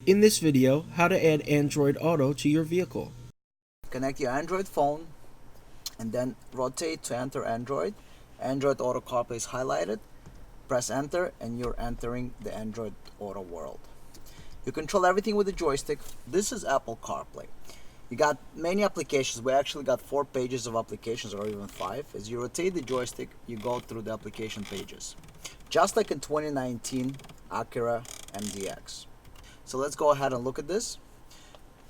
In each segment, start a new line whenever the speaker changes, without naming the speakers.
In this video, how to add Android Auto to your vehicle.
Connect your Android phone and then rotate to enter Android. Android Auto CarPlay is highlighted. Press enter and you're entering the Android Auto world. You control everything with the joystick. This is Apple CarPlay. You got many applications. We actually got 4 pages of applications, or even 5. As you rotate the joystick, you go through the application pages. Just like in 2019 Acura MDX. So let's go ahead and look at this.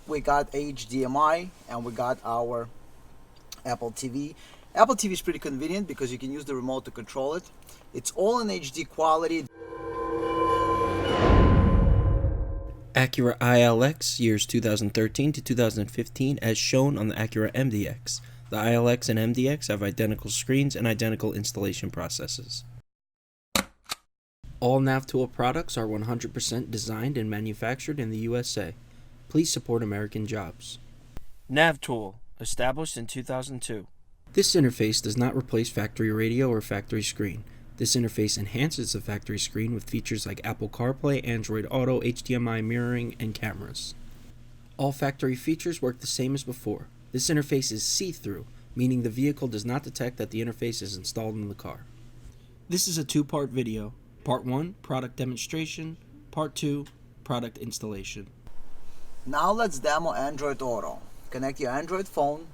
We got HDMI and we got our Apple TV. Apple TV is pretty convenient because you can use the remote to control it. It's all in HD quality.
Acura ILX years 2013 to 2015 as shown on the Acura MDX. The ILX and MDX have identical screens and identical installation processes. All NavTool products are 100% designed and manufactured in the USA. Please support American jobs. NavTool, established in 2002. This interface does not replace factory radio or factory screen. This interface enhances the factory screen with features like Apple CarPlay, Android Auto, HDMI mirroring, and cameras. All factory features work the same as before. This interface is see-through, meaning the vehicle does not detect that the interface is installed in the car. This is a 2-part video. Part 1, product demonstration. Part 2, product installation.
Now let's demo Android Auto. Connect your Android phone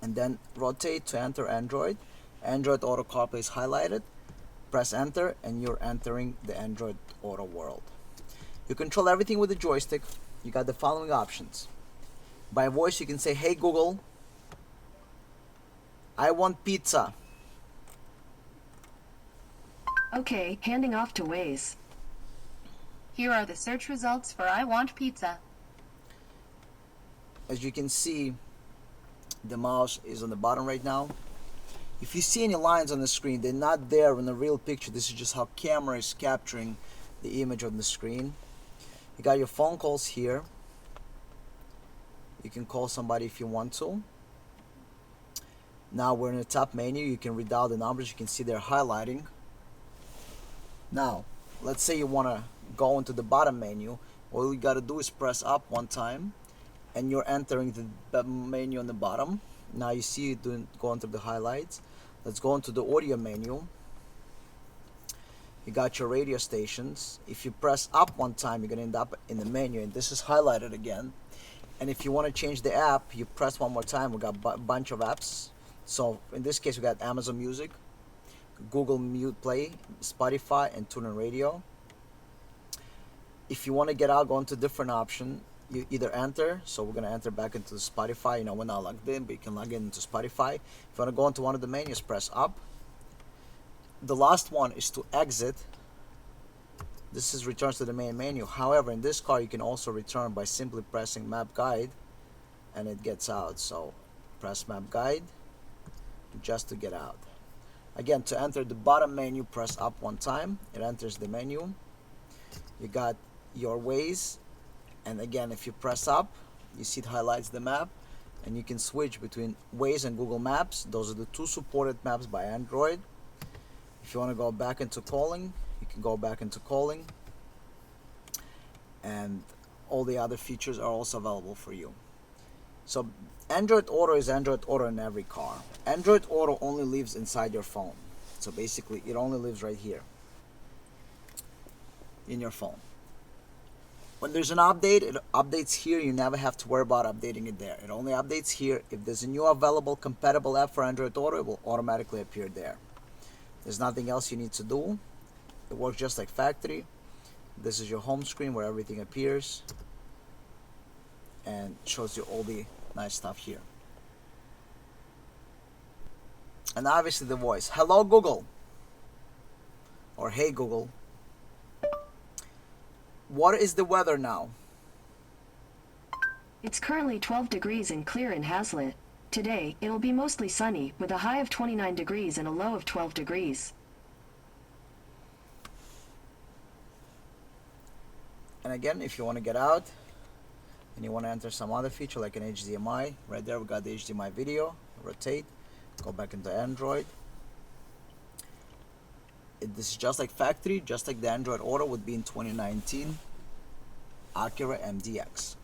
and then rotate to enter Android. Android Auto CarPlay is highlighted. Press enter and you're entering the Android Auto world. You control everything with the joystick. You got the following options. By voice you can say, "Hey Google, I want pizza."
Okay, handing off to Waze.
Here are the search results for I want pizza.
As you can see, the mouse is on the bottom right now. If you see any lines on the screen, they're not there in the real picture. This is just how camera is capturing the image on the screen. You got your phone calls here. You can call somebody if you want to. Now we're in the top menu. You can read out the numbers. You can see they're highlighting. Now, let's say you want to go into the bottom menu. All you got to do is press up one time and you're entering the menu on the bottom. Now you see it going through the highlights. Let's go into the audio menu. You got your radio stations. If you press up one time, you're going to end up in the menu, and this is highlighted again. And if you want to change the app, you press one more time. We got a bunch of apps. So in this case, we got Amazon Music, Google Mute Play, Spotify, and TuneIn Radio. If you want to get out, go into a different option. You either enter, so we're going to enter back into the Spotify. You know, we're not logged in, but you can log in into Spotify. If you want to go into one of the menus, press up. The last one is to exit. This is returns to the main menu. However, in this car, you can also return by simply pressing Map Guide, and it gets out. So press Map Guide just to get out. Again, to enter the bottom menu, press up one time. It enters the menu. You got your Waze. And again, if you press up, you see it highlights the map, and you can switch between Waze and Google Maps. Those are the 2 supported maps by Android. If you want to go back into calling, you can go back into calling, and all the other features are also available for you. So Android Auto is Android Auto in every car. Android Auto only lives inside your phone. So basically, it only lives right here in your phone. When there's an update, it updates here. You never have to worry about updating it there. It only updates here. If there's a new available compatible app for Android Auto, it will automatically appear there. There's nothing else you need to do. It works just like factory. This is your home screen where everything appears and shows you all the nice stuff here. And obviously the voice. "Hello Google," or "Hey Google, what is the weather now?"
It's currently 12 degrees and clear in Hazlet. Today, it'll be mostly sunny, with a high of 29 degrees and a low of 12 degrees.
And again, if you want to get out and you want to enter some other feature like an HDMI, right there we got the HDMI video. Rotate, go back into Android. This is just like factory, just like the Android Auto would be in 2019. Acura MDX.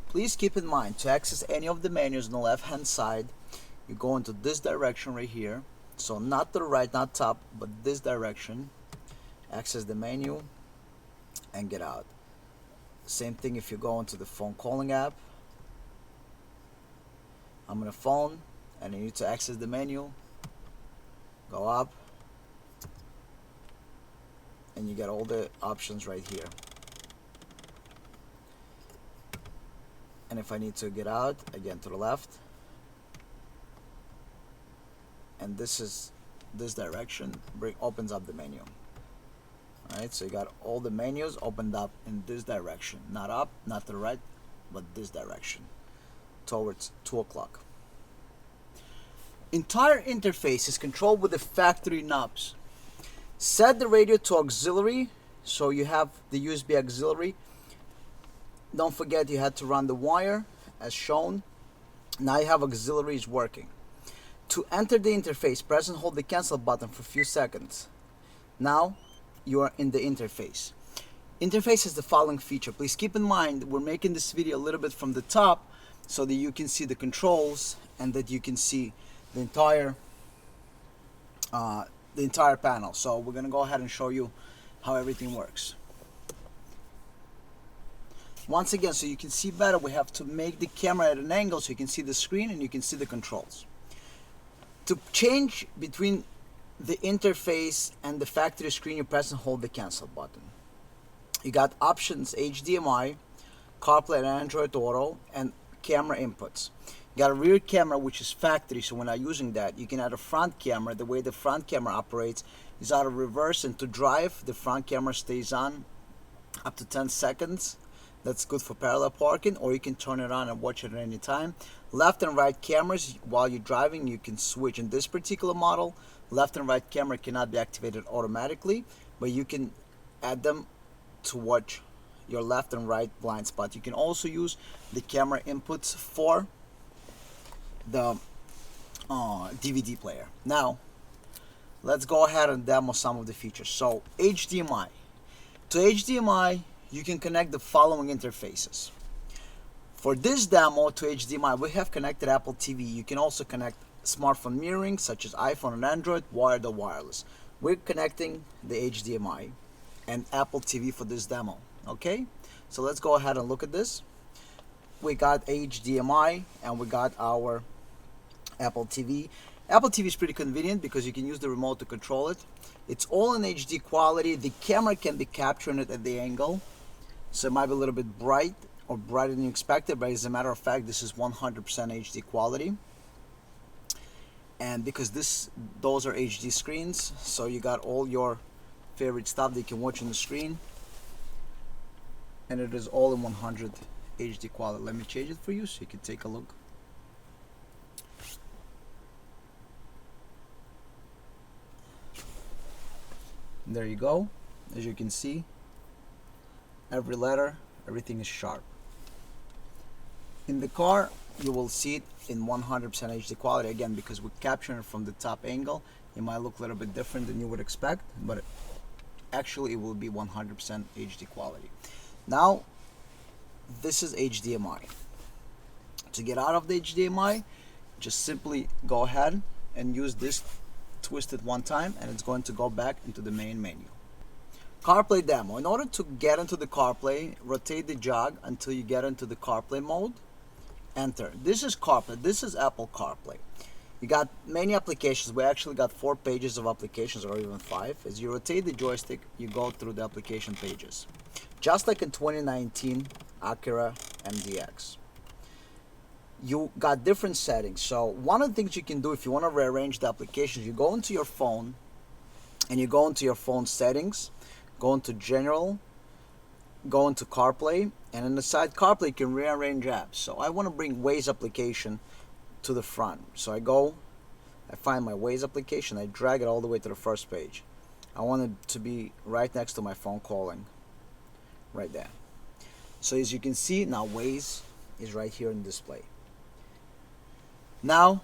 Please keep in mind, to access any of the menus on the left hand side, you go into this direction right here. So not to the right, not top, but this direction. Access the menu and get out. Same thing if you go into the phone calling app. I'm on a phone and you need to access the menu. Go up and you get all the options right here. And if I need to get out, again to the left. And this is this direction, opens up the menu. Alright, so you got all the menus opened up in this direction. Not up, not to the right, but this direction. Towards 2 o'clock. Entire interface is controlled with the factory knobs. Set the radio to auxiliary, so you have the USB auxiliary. Don't forget you had to run the wire as shown. Now you have auxiliaries working. To enter the interface, press and hold the cancel button for a few seconds. Now you are in the interface. Interface has the following feature. Please keep in mind we're making this video a little bit from the top so that you can see the controls and that you can see the entire panel. So we're gonna go ahead and show you how everything works. Once again, so you can see better, we have to make the camera at an angle so you can see the screen and you can see the controls. To change between the interface and the factory screen, you press and hold the cancel button. You got options HDMI, CarPlay and Android Auto, and camera inputs. You got a rear camera which is factory, so we're not using that. You can add a front camera. The way the front camera operates is out of reverse, and to drive, the front camera stays on up to 10 seconds. That's good for parallel parking, or you can turn it on and watch it at any time. Left and right cameras, while you're driving, you can switch. In this particular model, left and right camera cannot be activated automatically, but you can add them to watch your left and right blind spot. You can also use the camera inputs for the DVD player. Now, let's go ahead and demo some of the features. So, HDMI. To HDMI, you can connect the following interfaces. For this demo to HDMI, we have connected Apple TV. You can also connect smartphone mirroring such as iPhone and Android, wired or wireless. We're connecting the HDMI and Apple TV for this demo. Okay, so let's go ahead and look at this. We got HDMI and we got our Apple TV. Apple TV is pretty convenient because you can use the remote to control it. It's all in HD quality. The camera can be capturing it at the angle, so it might be a little bit bright or brighter than you expected, but as a matter of fact, this is 100% HD quality. And because those are HD screens, so you got all your favorite stuff that you can watch on the screen, and it is all in 100 HD quality. Let me change it for you so you can take a look. There you go. As you can see, every letter, everything is sharp. In the car, you will see it in 100% HD quality. Again, because we're capturing it from the top angle, it might look a little bit different than you would expect, but actually it will be 100% HD quality. Now, this is HDMI. To get out of the HDMI, just simply go ahead and use this, twist it one time, and it's going to go back into the main menu. CarPlay demo. In order to get into the CarPlay, rotate the jog until you get into the CarPlay mode. Enter. This is CarPlay. This is Apple CarPlay. You got many applications. We actually got 4 pages of applications, or even 5. As you rotate the joystick, you go through the application pages. Just like in 2019 Acura MDX. You got different settings. So one of the things you can do if you want to rearrange the applications, you go into your phone and you go into your phone settings, go into general, go into CarPlay, and in the side CarPlay you can rearrange apps. So I want to bring Waze application to the front. So I find my Waze application, I drag it all the way to the first page. I want it to be right next to my phone calling, right there. So as you can see, now Waze is right here in display. Now,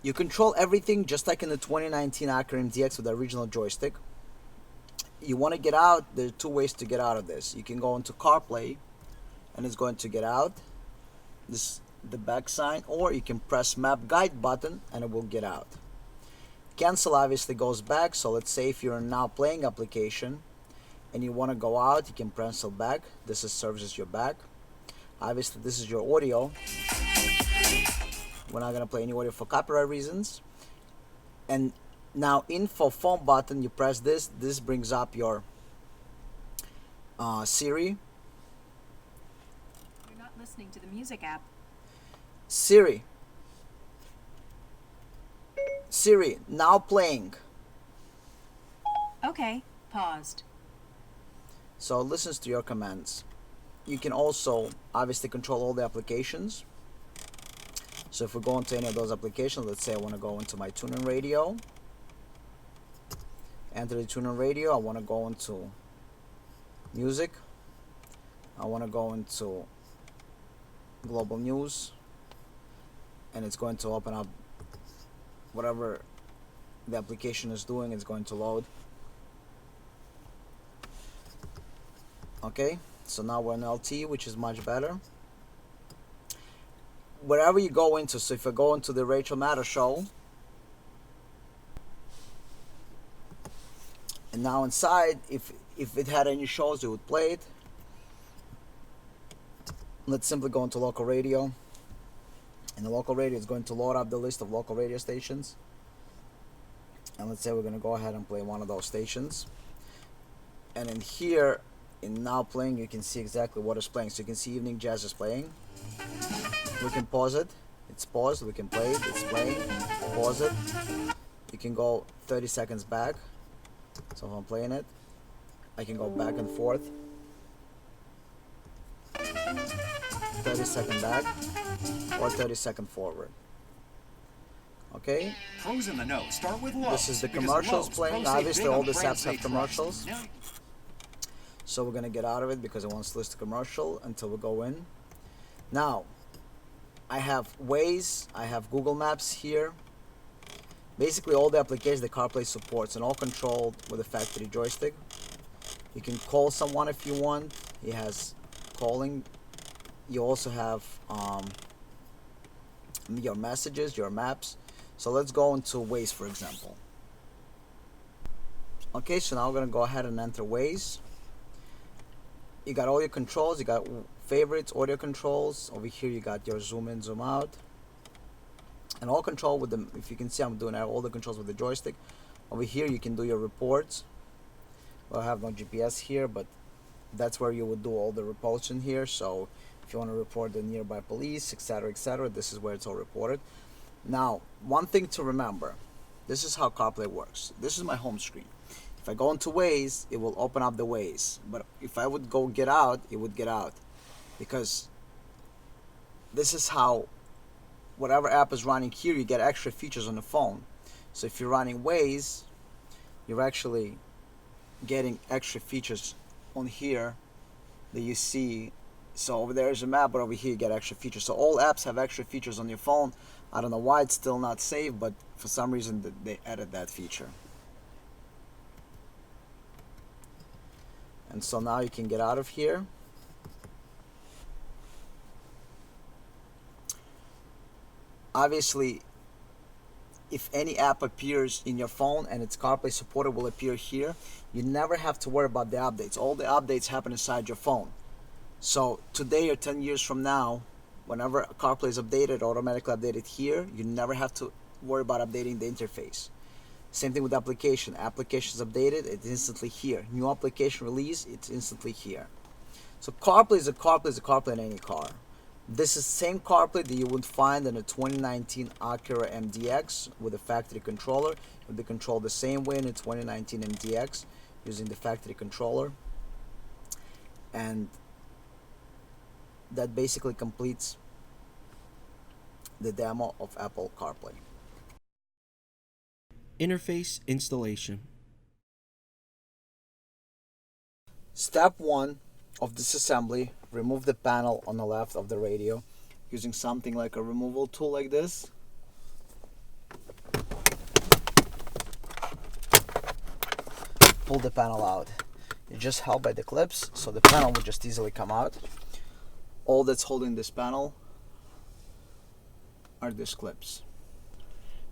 you control everything just like in the 2019 Acura MDX with the original joystick. You want to get out, there are 2 ways to get out of this. You can go into CarPlay and it's going to get out. This the back sign, or you can press map guide button and it will get out. Cancel obviously goes back, so let's say if you're now playing application and you want to go out, you can cancel back. This serves as your back. Obviously this is your audio. We're not going to play any audio for copyright reasons. And now info phone button, you press this brings up your Siri.
You're not listening to the music app.
Siri, now playing.
Okay, paused.
So it listens to your commands. You can also obviously control all the applications. So if we go into any of those applications, let's say I want to go into my TuneIn Radio. Enter the TuneIn Radio. I want to go into music. I want to go into global news. And it's going to open up whatever the application is doing. It's going to load. Okay, so now we're in LT, which is much better. Wherever you go into, so if I go into the Rachel Maddow show, and now inside, if it had any shows, it would play it. Let's simply go into local radio. And the local radio is going to load up the list of local radio stations. And let's say we're going to go ahead and play one of those stations. And in here, in now playing, you can see exactly what is playing. So you can see evening jazz is playing. We can pause it. It's paused. We can play it. It's playing. Pause it. You can go 30 seconds back. So if I'm playing it, I can go back and forth. 30-second back or 30-second forward. Okay.
Pros in the know start with Lowe's.
This is the
Because
commercials
Lowe's,
playing.
pros save
Obviously
big
all
on
the
brands
apps
they
have
trust.
commercials.
Now-
So we're gonna get out of it because it wants to list a commercial until we go in. Now, I have Waze, I have Google Maps here. Basically all the applications that CarPlay supports, and all controlled with a factory joystick. You can call someone if you want. He has calling. You also have your messages, your maps. So let's go into Waze, for example. Okay, so now we're gonna go ahead and enter Waze. You got all your controls. You got favorites, audio controls. Over here you got your zoom in, zoom out, and all control with them. If you can see, I'm doing all the controls with the joystick. Over here you can do your reports. Well, I have no GPS here, but that's where you would do all the reports in here. So if you want to report the nearby police, etc., this is where it's all reported. Now, one thing to remember, this is how CarPlay works. This is my home screen. If I go into Waze, it will open up the Waze. But if I would go get out, it would get out. Because this is how whatever app is running here, you get extra features on the phone. So if you're running Waze, you're actually getting extra features on here that you see. So over there is a map, but over here you get extra features. So all apps have extra features on your phone. I don't know why it's still not saved, but for some reason they added that feature. And so now you can get out of here. Obviously, if any app appears in your phone and it's CarPlay supported, will appear here. You never have to worry about the updates. All the updates happen inside your phone. So today or 10 years from now, whenever CarPlay is updated, automatically updated here, you never have to worry about updating the interface. Same thing with application. Application is updated, it's instantly here. New application release, it's instantly here. So CarPlay is a CarPlay in any car. This is the same CarPlay that you would find in a 2019 Acura MDX with a factory controller. It would be controlled the same way in a 2019 MDX using the factory controller. And that basically completes the demo of Apple CarPlay.
Interface installation.
Step 1 of disassembly, remove the panel on the left of the radio using something like a removal tool like this. Pull the panel out. It just held by the clips, so the panel will just easily come out. All that's holding this panel are these clips.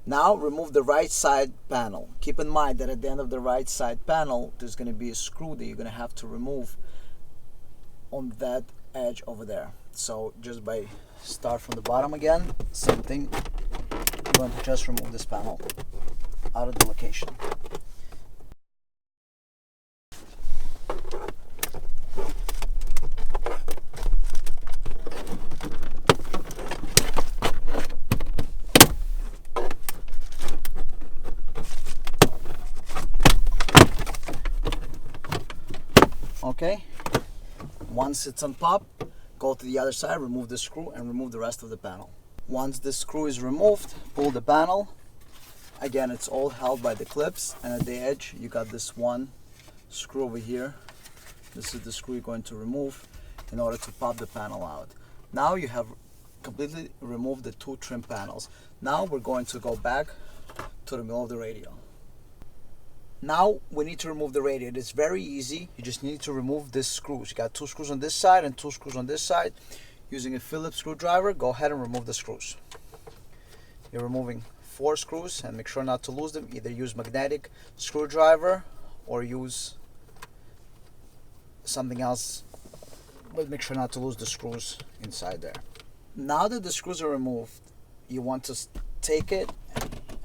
Now remove the right side panel. Keep in mind that at the end of the right side panel there's going to be a screw that you're going to have to remove on that edge over there. So just by start from the bottom again, same thing. I'm going to just remove this panel out of the location. Okay, once it's on top, go to the other side, remove the screw and remove the rest of the panel. Once the screw is removed, pull the panel. Again, it's all held by the clips, and at the edge you got this one screw over here. This is the screw you're going to remove in order to pop the panel out. Now you have completely removed the two trim panels. Now we're going to go back to the middle of the radio. Now we need to remove the radio. It's very easy. You just need to remove these screws. You got two screws on this side and two screws on this side. Using a Phillips screwdriver, go ahead and remove the screws. You're removing 4 screws, and make sure not to lose them. Either use magnetic screwdriver or use something else, but make sure not to lose the screws inside there. Now that the screws are removed, you want to take it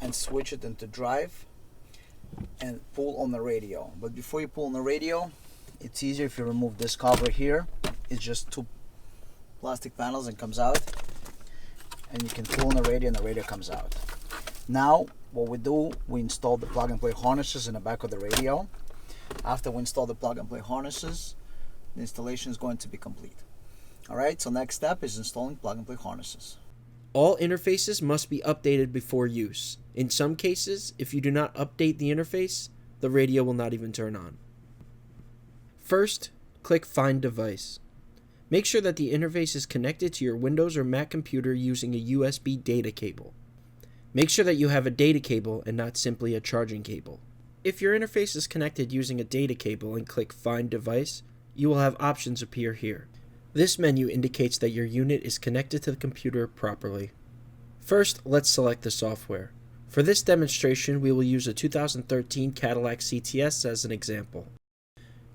and switch it into drive and pull on the radio. But before you pull on the radio, it's easier if you remove this cover here. It's just 2 plastic panels and comes out, and you can pull on the radio and the radio comes out. Now what we do, we install the plug and play harnesses in the back of the radio. After we install the plug and play harnesses, the installation is going to be complete. Alright, so next step is installing plug and play harnesses.
All interfaces must be updated before use. In some cases, if you do not update the interface, the radio will not even turn on. First, click Find Device. Make sure that the interface is connected to your Windows or Mac computer using a USB data cable. Make sure that you have a data cable and not simply a charging cable. If your interface is connected using a data cable and click Find Device, you will have options appear here. This menu indicates that your unit is connected to the computer properly. First, let's select the software. For this demonstration, we will use a 2013 Cadillac CTS as an example.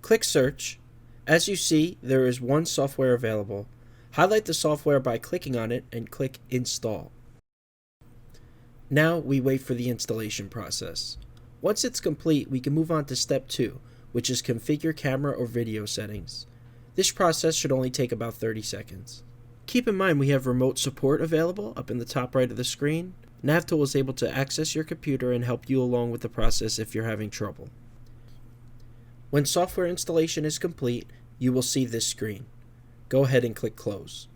Click Search. As you see, there is one software available. Highlight the software by clicking on it and click Install. Now we wait for the installation process. Once it's complete, we can move on to step 2, which is configure camera or video settings. This process should only take about 30 seconds. Keep in mind we have remote support available up in the top right of the screen. NavTool is able to access your computer and help you along with the process if you're having trouble. When software installation is complete, you will see this screen. Go ahead and click Close.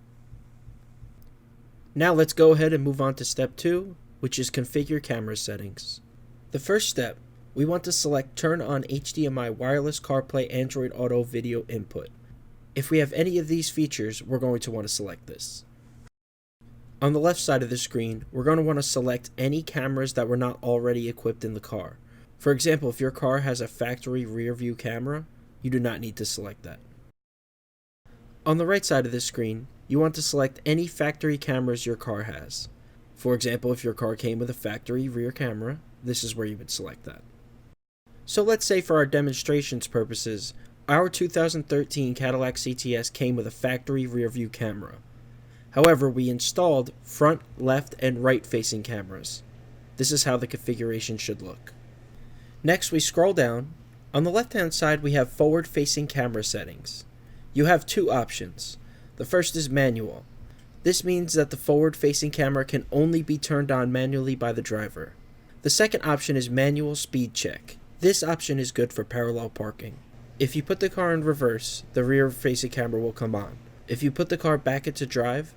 Now let's go ahead and move on to step 2, which is configure camera settings. The first step, we want to select Turn on HDMI Wireless CarPlay Android Auto Video Input. If we have any of these features, we're going to want to select this. On the left side of the screen, we're going to want to select any cameras that were not already equipped in the car. For example, if your car has a factory rear view camera, you do not need to select that. On the right side of the screen, you want to select any factory cameras your car has. For example, if your car came with a factory rear camera, this is where you would select that. So let's say for our demonstration's purposes, our 2013 Cadillac CTS came with a factory rear view camera. However, we installed front, left, and right facing cameras. This is how the configuration should look. Next, we scroll down. On the left hand side, we have forward facing camera settings. You have 2 options. The first is manual. This means that the forward facing camera can only be turned on manually by the driver. The second option is manual speed check. This option is good for parallel parking. If you put the car in reverse, the rear facing camera will come on. If you put the car back into drive,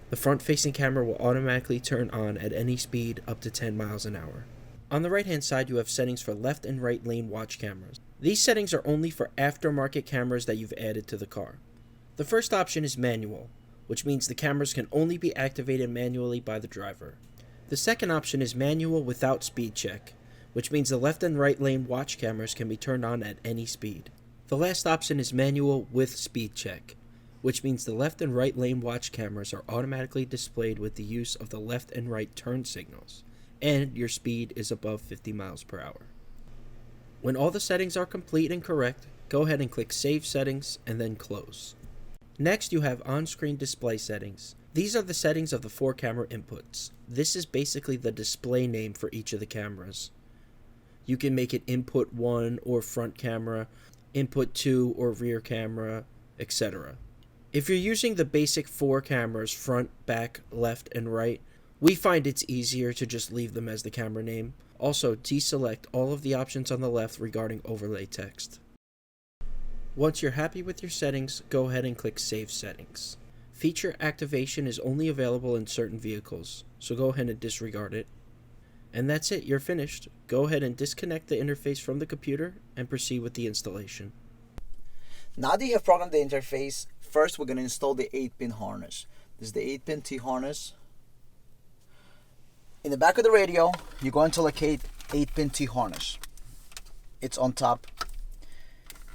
the front facing camera will automatically turn on at any speed up to 10 miles an hour. On the right hand side, you have settings for left and right lane watch cameras. These settings are only for aftermarket cameras that you've added to the car. The first option is manual, which means the cameras can only be activated manually by the driver. The second option is manual without speed check, which means the left and right lane watch cameras can be turned on at any speed. The last option is manual with speed check, which means the left and right lane watch cameras are automatically displayed with the use of the left and right turn signals, and your speed is above 50 miles per hour. When all the settings are complete and correct, go ahead and click Save Settings and then Close. Next, you have on-screen display settings. These are the settings of the 4 camera inputs. This is basically the display name for each of the cameras. You can make it input 1 or front camera, input 2 or rear camera, etc. If you're using the basic 4 cameras, front, back, left, and right, we find it's easier to just leave them as the camera name. Also, deselect all of the options on the left regarding overlay text. Once you're happy with your settings, go ahead and click Save Settings. Feature activation is only available in certain vehicles, so go ahead and disregard it. And that's it, you're finished. Go ahead and disconnect the interface from the computer and proceed with the installation.
Now that you have programmed the interface, first we're going to install the 8-pin harness. This is the 8-pin T harness. In the back of the radio, you're going to locate 8-pin T harness. It's on top.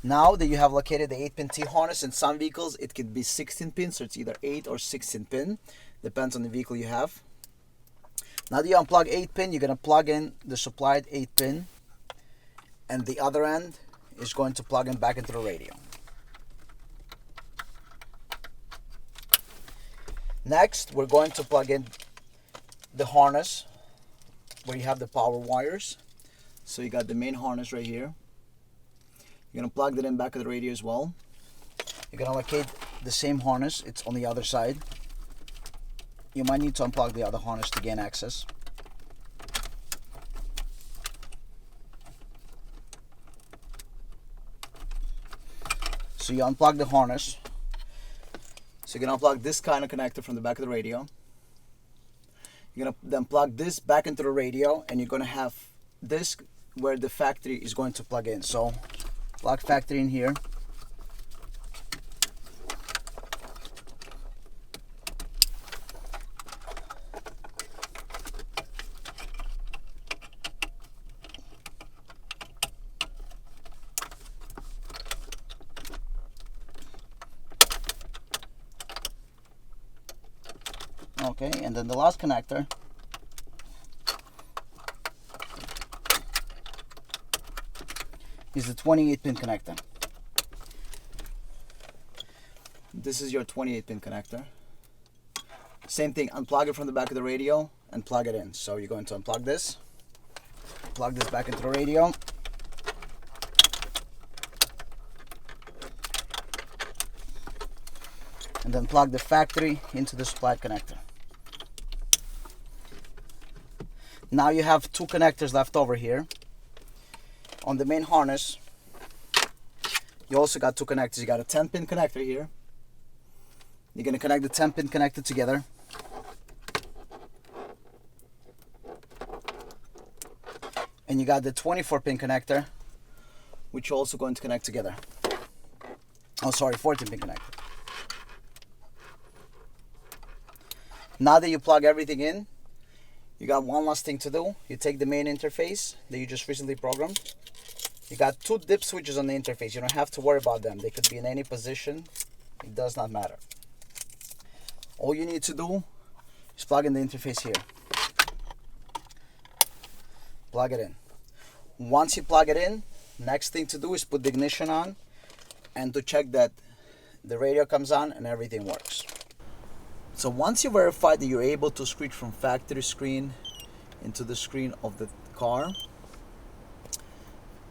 Now that you have located the 8-pin T harness, in some vehicles it could be 16 pins, so it's either 8 or 16 pin, depends on the vehicle you have. Now that you unplug 8-pin, you're going to plug in the supplied 8-pin, and the other end is going to plug in back into the radio. Next, we're going to plug in the harness where you have the power wires. So you got the main harness right here. You're going to plug that in back of the radio as well. You're going to locate the same harness. It's on the other side. You might need to unplug the other harness to gain access. So you unplug the harness. So you're going to unplug this kind of connector from the back of the radio. You're going to then plug this back into the radio, and you're going to have this where the factory is going to plug in. So plug factory in here. Okay, and then the last connector is the 28-pin connector. This is your 28-pin connector. Same thing, unplug it from the back of the radio and plug it in. So you're going to unplug this, plug this back into the radio. And then plug the factory into the supplied connector. Now you have 2 connectors left over here. On the main harness, you also got 2 connectors. You got a 10-pin connector here. You're going to connect the 10-pin connector together. And you got the 24-pin connector, which you're also going to connect together. Oh, sorry, 14-pin connector. Now that you plug everything in, you got one last thing to do. You take the main interface that you just recently programmed. You got 2 dip switches on the interface. You don't have to worry about them. They could be in any position. It does not matter. All you need to do is plug in the interface here. Plug it in. Once you plug it in, next thing to do is put the ignition on and to check that the radio comes on and everything works. So once you verify that you're able to switch from factory screen into the screen of the car,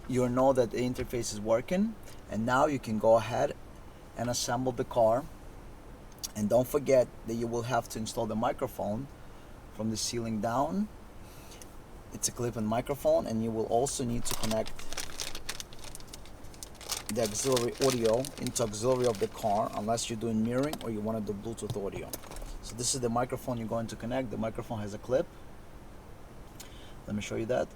you'll know that the interface is working, and now you can go ahead and assemble the car. And don't forget that you will have to install the microphone from the ceiling down. It's a clip-in microphone, and you will also need to connect the auxiliary audio into auxiliary of the car, unless you're doing mirroring or you want to do Bluetooth audio. So this is the microphone you're going to connect. The microphone has a clip. Let me show you that.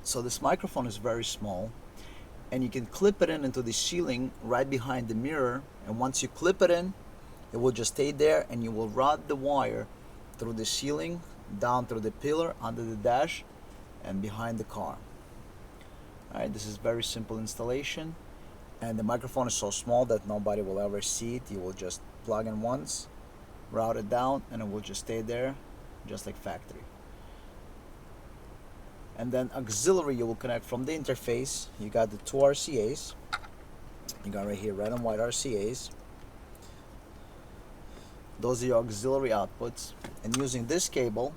So this microphone is very small, and you can clip it in into the ceiling right behind the mirror, and once you clip it in, it will just stay there, and you will run the wire through the ceiling, down through the pillar, under the dash, and behind the car. Alright, this is very simple installation, and the microphone is so small that nobody will ever see it. You will just plug in once, route it down, and it will just stay there just like factory. And then auxiliary, you will connect from the interface. You got the two RCAs. You got right here red and white RCAs. Those are your auxiliary outputs. And using this cable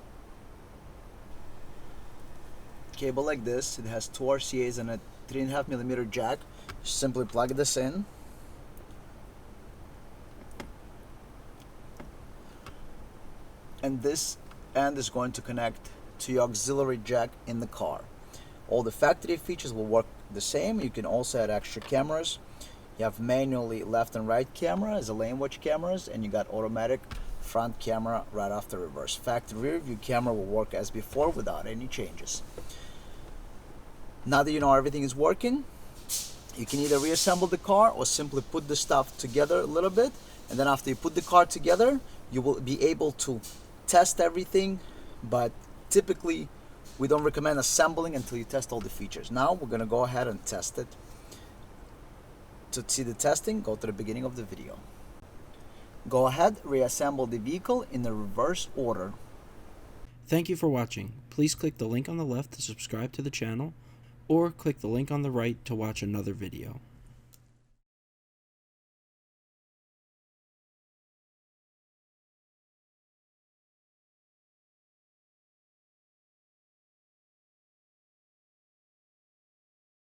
like this, it has two RCAs and a 3.5mm jack. Simply plug this in. And this end is going to connect to your auxiliary jack in the car. All the factory features will work the same. You can also add extra cameras. You have manually left and right camera as a lane watch cameras, and you got automatic front camera right after reverse. Factory rear view camera will work as before without any changes. Now that you know everything is working, you can either reassemble the car or simply put the stuff together a little bit, and then after you put the car together, you will be able to test everything, but typically we don't recommend assembling until you test all the features. Now we're gonna go ahead and test it. To see the testing, go to the beginning of the video. Go ahead, reassemble the vehicle in the reverse order.
Thank you for watching. Please click the link on the left to subscribe to the channel, or click the link on the right to watch another video.